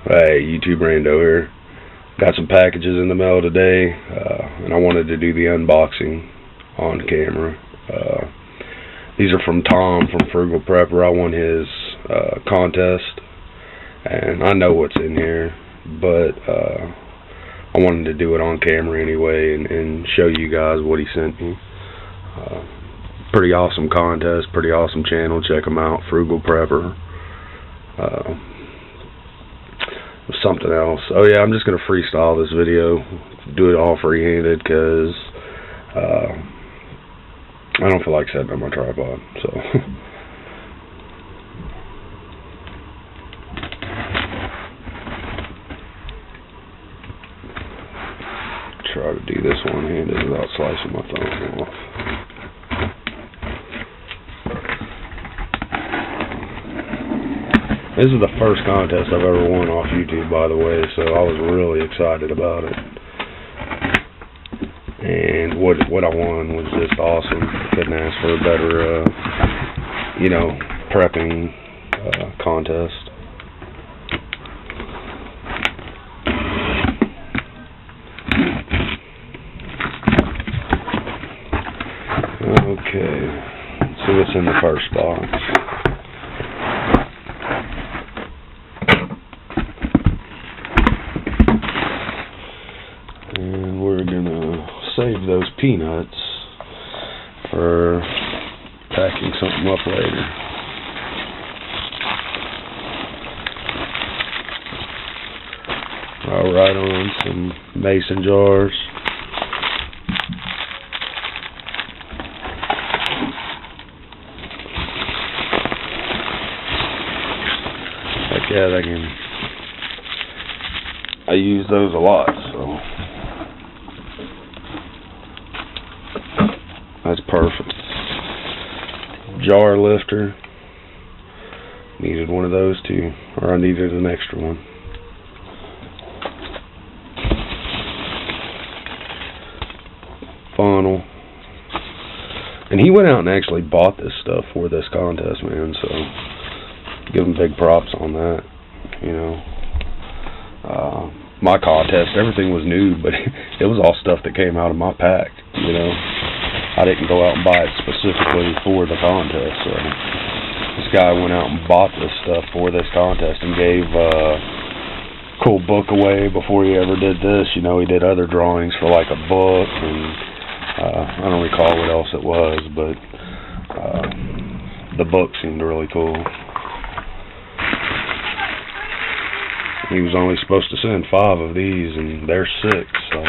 Hey, YouTube Rando here. Got some packages in the mail today, and I wanted to do the unboxing on camera. These are from Tom from FrugalPrepper. I won his contest, and I know what's in here, but I wanted to do it on camera anyway and show you guys what he sent me. Pretty awesome contest, pretty awesome channel. Check him out, FrugalPrepper. Something else. Oh yeah, I'm just gonna freestyle this video, do it all free-handed because I don't feel like setting up my tripod. So try to do this one-handed without slicing my thumb off. This is the first contest I've ever won off YouTube, by the way, so I was really excited about it. And what I won was just awesome. Couldn't ask for a better, prepping contest. Okay, let's see what's in the first box. And we're gonna save those peanuts for packing something up later. I'll write on some mason jars. Heck yeah, I use those a lot, so that's perfect. Jar lifter. Needed one of those too, or I needed an extra one. Funnel. And he went out and actually bought this stuff for this contest, man, so give him big props on that, my contest, everything was new, but it was all stuff that came out of my pack, I didn't go out and buy it specifically for the contest, so this guy went out and bought this stuff for this contest and gave a cool book away before he ever did this. He did other drawings for like a book, and I don't recall what else it was, but the book seemed really cool. He was only supposed to send 5 of these, and there's 6, so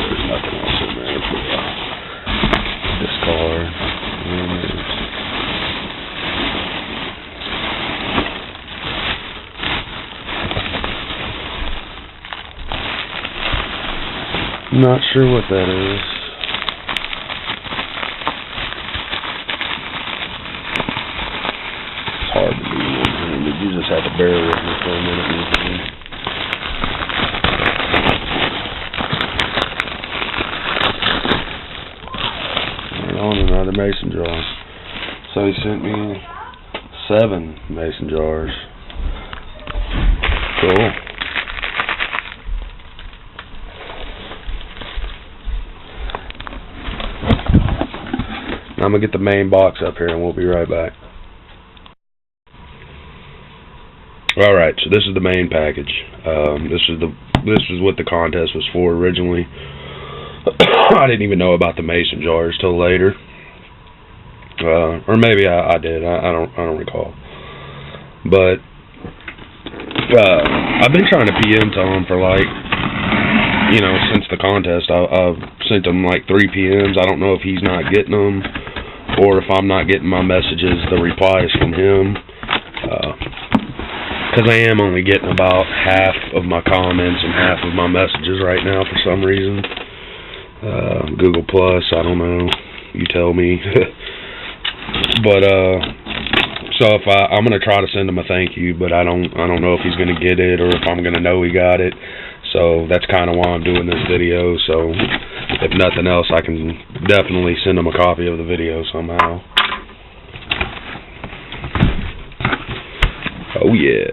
there's nothing else in there for discard. Not sure what that is. Hard to do one-handed. You just have to bear with me for a minute. And on another mason jar. So he sent me 7 mason jars. Cool. Now I'm gonna get the main box up here and we'll be right back. Alright, so this is the main package. This is what the contest was for originally. I didn't even know about the mason jars till later. Or maybe I did. I don't recall. But I've been trying to PM to him for since the contest. I've sent him like 3 PMs. I don't know if he's not getting them or if I'm not getting my messages, the replies from him. Because I am only getting about half of my comments and half of my messages right now for some reason. Google Plus, I don't know. You tell me. But so if I'm gonna try to send him a thank you, but I don't know if he's gonna get it or if I'm gonna know he got it. So that's kind of why I'm doing this video. So if nothing else, I can definitely send him a copy of the video somehow. Oh yeah.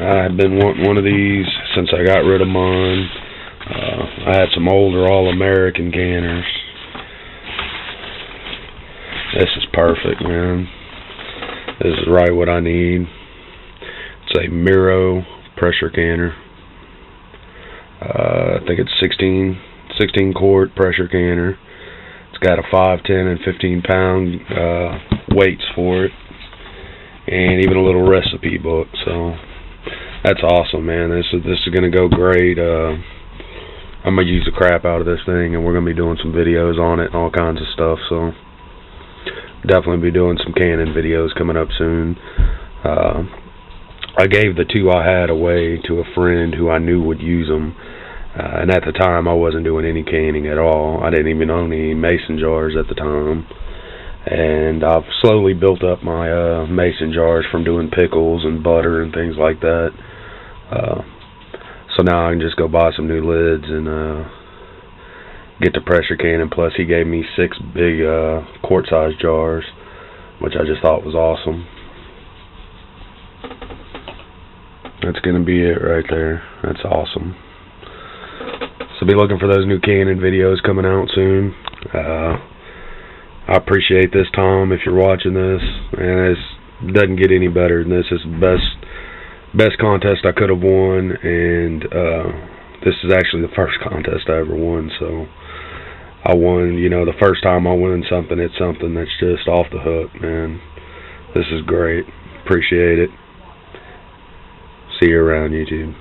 I've been wanting one of these since I got rid of mine. I had some older All-American canners. This is perfect, man. This is right what I need. It's a Miro pressure canner. I think it's 16 quart pressure canner. It's got a 5, 10, and 15 pound weights for it, and even a little recipe book. So that's awesome, man. This is gonna go great. I'm gonna use the crap out of this thing, and we're gonna be doing some videos on it and all kinds of stuff. So definitely be doing some canning videos coming up soon. I gave the 2 I had away to a friend who I knew would use them, and at the time I wasn't doing any canning at all. I didn't even own any mason jars at the time, and I've slowly built up my mason jars from doing pickles and butter and things like that. So now I can just go buy some new lids and get the pressure canning. Plus he gave me 6 big quart-sized jars, which I just thought was awesome. That's going to be it right there. That's awesome. So be looking for those new canning videos coming out soon. I appreciate this, Tom, if you're watching this. And it doesn't get any better than this. It's the best contest I could have won, and this is actually the first contest I ever won. So I won, you know, the first time I win something, it's something that's just off the hook, man. This is great. Appreciate it. See you around YouTube.